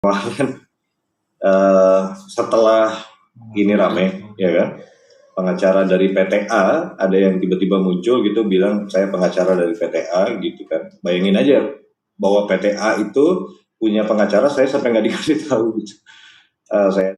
Kemarin setelah ini rame, ya kan, pengacara dari PTA ada yang tiba-tiba muncul gitu bilang saya pengacara dari PTA gitu kan. Bayangin aja bahwa PTA itu punya pengacara, saya sampai nggak dikasih tahu gitu. Saya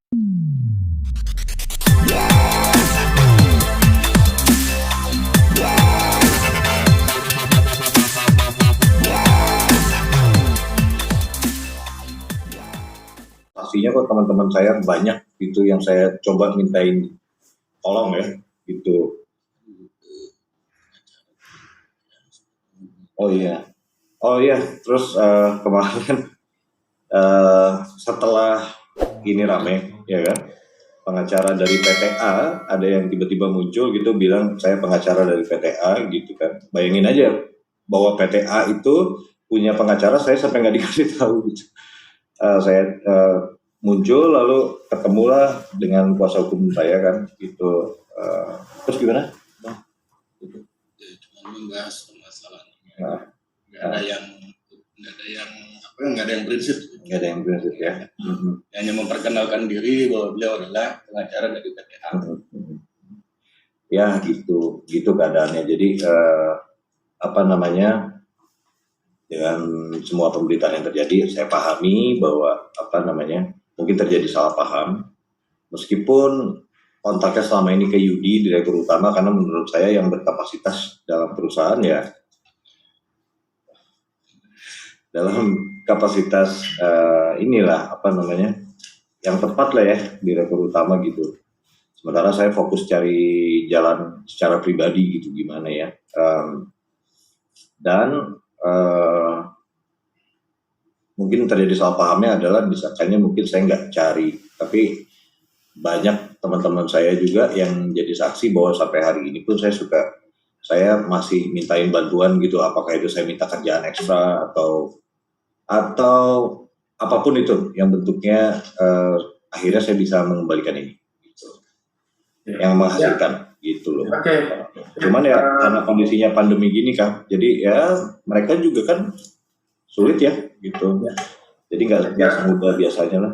pastinya kok teman-teman saya banyak gitu yang saya coba mintain tolong ya gitu. Oh iya, terus kemarin setelah ini rame, ya kan, pengacara dari PTA ada yang tiba-tiba muncul gitu bilang saya pengacara dari PTA gitu kan. Bayangin aja bahwa PTA itu punya pengacara, saya sampai nggak dikasih tahu gitu. Saya muncul lalu ketemulah dengan kuasa hukum saya kan gitu. Terus gimana? Gitu. Cuma membahas permasalahan ini. Nggak ada yang prinsip. Nggak ada yang prinsip ya. Hanya memperkenalkan diri bahwa beliau adalah pengacara dari PTA. Ya gitu keadaannya. Jadi dengan semua pemberitaan yang terjadi, saya pahami bahwa mungkin terjadi salah paham. Meskipun kontaknya selama ini ke Yudi, direktur utama, karena menurut saya yang berkapasitas dalam perusahaan ya dalam kapasitas yang tepat lah ya, direktur utama gitu. Sementara saya fokus cari jalan secara pribadi gitu gimana ya. Mungkin terjadi salah pahamnya adalah misalkannya mungkin saya nggak cari, tapi banyak teman-teman saya juga yang jadi saksi bahwa sampai hari ini pun saya masih mintain bantuan gitu, apakah itu saya minta kerjaan ekstra atau apapun itu yang bentuknya akhirnya saya bisa mengembalikan ini gitu. Yang menghasilkan gitu loh. Cuman ya karena kondisinya pandemi gini kan, jadi ya mereka juga kan sulit ya gitu. Jadi nggak semudah biasanya lah.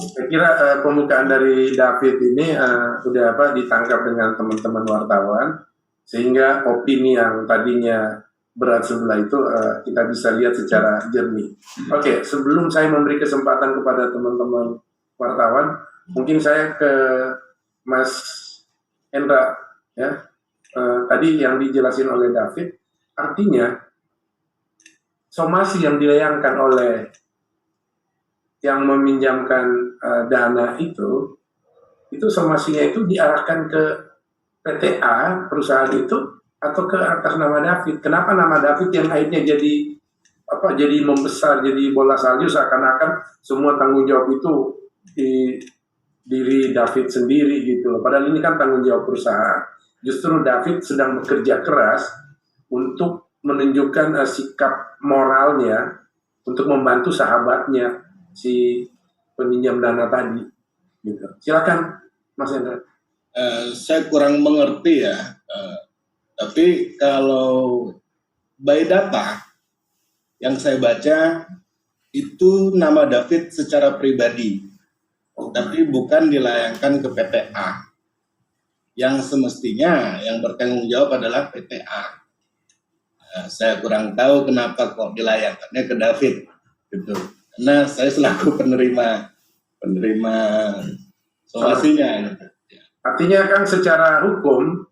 Saya kira pembukaan dari David ini udah ditangkap dengan teman-teman wartawan, sehingga opini yang tadinya berat sebelah itu kita bisa lihat secara jernih. Oke, sebelum saya memberi kesempatan kepada teman-teman wartawan, mungkin saya ke Mas Hendra ya. Tadi yang dijelasin oleh David, artinya somasi yang dilayangkan oleh yang meminjamkan dana itu somasinya itu diarahkan ke PTA perusahaan itu atau ke atas nama David. Kenapa nama David yang akhirnya jadi membesar, jadi bola salju, seakan-akan semua tanggung jawab itu di diri David sendiri gitu. Padahal ini kan tanggung jawab perusahaan. Justru David sedang bekerja keras untuk menunjukkan sikap moralnya untuk membantu sahabatnya si peminjam dana tadi. Gitu. Silakan Mas Hendra. Saya kurang mengerti ya. Tapi kalau by data yang saya baca itu nama David secara pribadi, tapi bukan dilayangkan ke PTA. Yang semestinya yang bertanggung jawab adalah PTA. Saya kurang tahu kenapa kok dilayangkannya ke David, gitu. Karena saya selaku penerima somasinya. Artinya kan secara hukum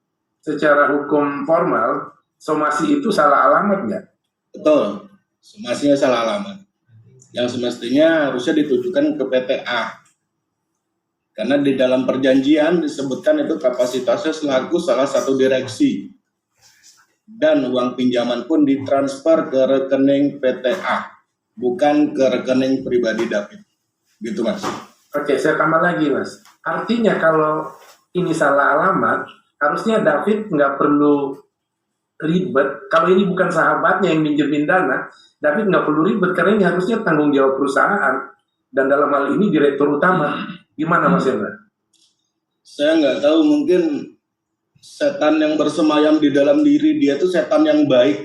formal, somasi itu salah alamat nggak? Betul, somasinya salah alamat. Yang semestinya harusnya ditujukan ke PTA. Karena di dalam perjanjian disebutkan itu kapasitasnya selaku salah satu direksi. Dan uang pinjaman pun ditransfer ke rekening PTA, bukan ke rekening pribadi David. Gitu Mas. Oke, saya tambah lagi Mas. Artinya kalau ini salah alamat, harusnya David nggak perlu ribet. Kalau ini bukan sahabatnya yang minjemin dana, David nggak perlu ribet karena ini harusnya tanggung jawab perusahaan. Dan dalam hal ini direktur utama. Gimana Mas Hendra? Saya nggak tahu, mungkin setan yang bersemayam di dalam diri dia itu setan yang baik.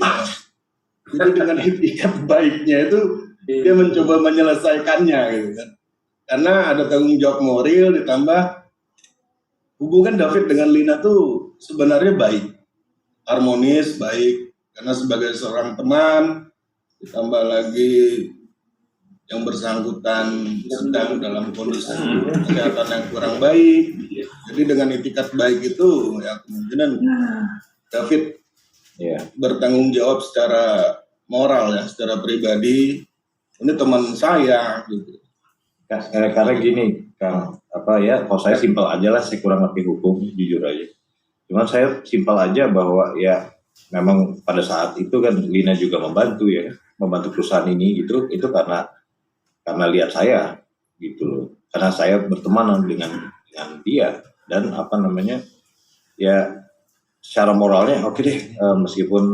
Itu dengan itikat baiknya itu dia mencoba menyelesaikannya gitu kan. karena ada tanggung jawab moral ditambah hubungan David dengan Lina tuh sebenarnya baik, harmonis, baik, karena sebagai seorang teman ditambah lagi yang bersangkutan sedang dalam kondisi kesehatan yang kurang baik. Jadi dengan itikat baik itu ya kemungkinan David bertanggung jawab secara moral ya, secara pribadi. Ini teman saya gitu. Karena gini, Kang, kalau saya simpel aja lah, saya kurang ngerti hukum, jujur aja. Cuman saya simpel aja bahwa ya memang pada saat itu kan Lina juga membantu perusahaan ini gitu, itu karena lihat saya gitu loh. Karena saya berteman dengan dia dan ya secara moralnya oke deh, meskipun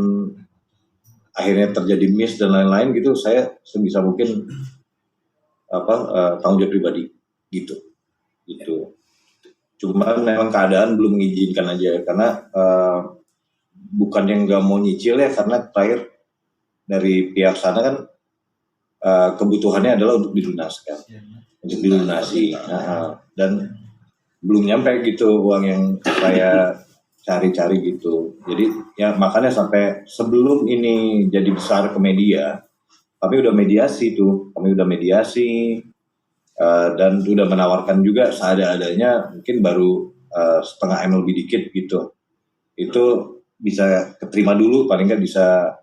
akhirnya terjadi miss dan lain-lain gitu, saya sebisa mungkin tanggung jawab pribadi gitu. Cuman memang keadaan belum mengizinkan aja, karena bukan yang nggak mau nyicil ya, karena terakhir dari pihak sana kan kebutuhannya adalah untuk dilunasi, dan belum nyampe gitu uang yang saya cari-cari gitu. Jadi ya makanya sampai sebelum ini jadi besar ke media, kami udah mediasi dan udah menawarkan juga seadanya, mungkin baru setengah M lebih dikit gitu. Itu bisa keterima dulu, paling nggak bisa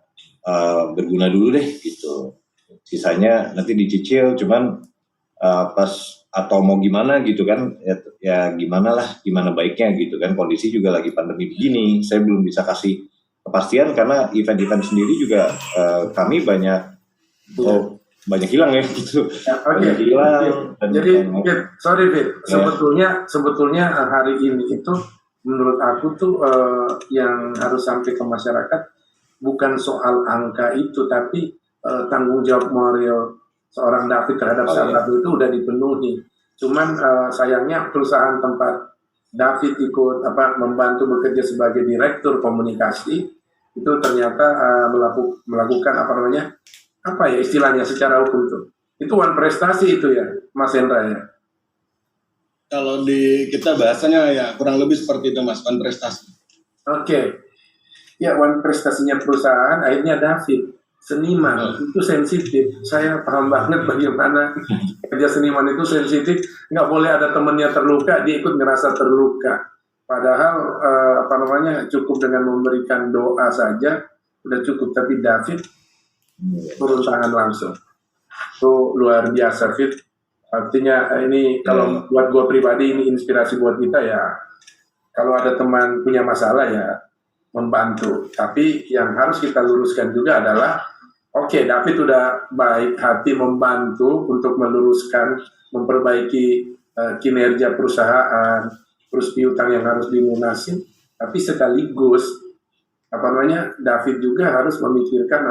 berguna dulu deh gitu. Sisanya nanti dicicil, cuman pas atau mau gimana gitu kan, ya gimana baiknya gitu kan. Kondisi juga lagi pandemi begini, saya belum bisa kasih kepastian karena event-event sendiri juga kami banyak hilang ya gitu. Oke. Hilang. Jadi, sorry Fit, sebetulnya hari ini itu menurut aku tuh yang harus sampai ke masyarakat bukan soal angka itu, tapi tanggung jawab moral seorang David terhadap sahabat itu udah dipenuhi. Cuman sayangnya perusahaan tempat David ikut membantu bekerja sebagai direktur komunikasi itu ternyata melakukan istilahnya secara hukum itu one prestasi itu ya, Mas Hendra ya. Kalau di kita bahasanya ya kurang lebih seperti itu, Mas, one prestasi. Oke. Ya, one prestasinya perusahaan, akhirnya David seniman itu sensitif. Saya paham banget bagaimana kerja seniman itu sensitif. Nggak boleh ada temennya terluka, dia ikut ngerasa terluka. Padahal cukup dengan memberikan doa saja udah cukup. Tapi David turun tangan langsung. Itu luar biasa, Fit. Artinya ini kalau buat gue pribadi ini inspirasi buat kita ya. Kalau ada teman punya masalah ya membantu. Tapi yang harus kita luruskan juga adalah David udah baik hati membantu untuk meluruskan, memperbaiki kinerja perusahaan, terus piutang yang harus dilunasi. Tapi sekaligus David juga harus memikirkan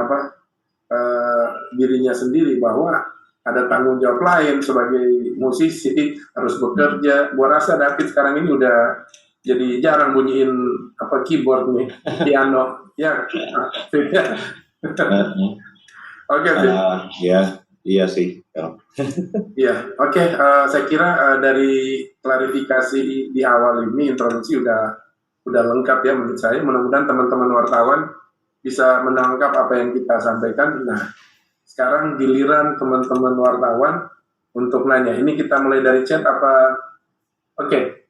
dirinya sendiri bahwa ada tanggung jawab lain sebagai musisi, harus bekerja. Gua rasa David sekarang ini udah jadi jarang bunyiin keyboard nih, piano. Ya. Oke, iya sih. Iya, oke. Saya kira dari klarifikasi di awal ini introduksi udah lengkap ya menurut saya. Mudah-mudahan teman-teman wartawan bisa menangkap apa yang kita sampaikan. Nah, sekarang giliran teman-teman wartawan untuk nanya. Ini kita mulai dari chat apa? Oke.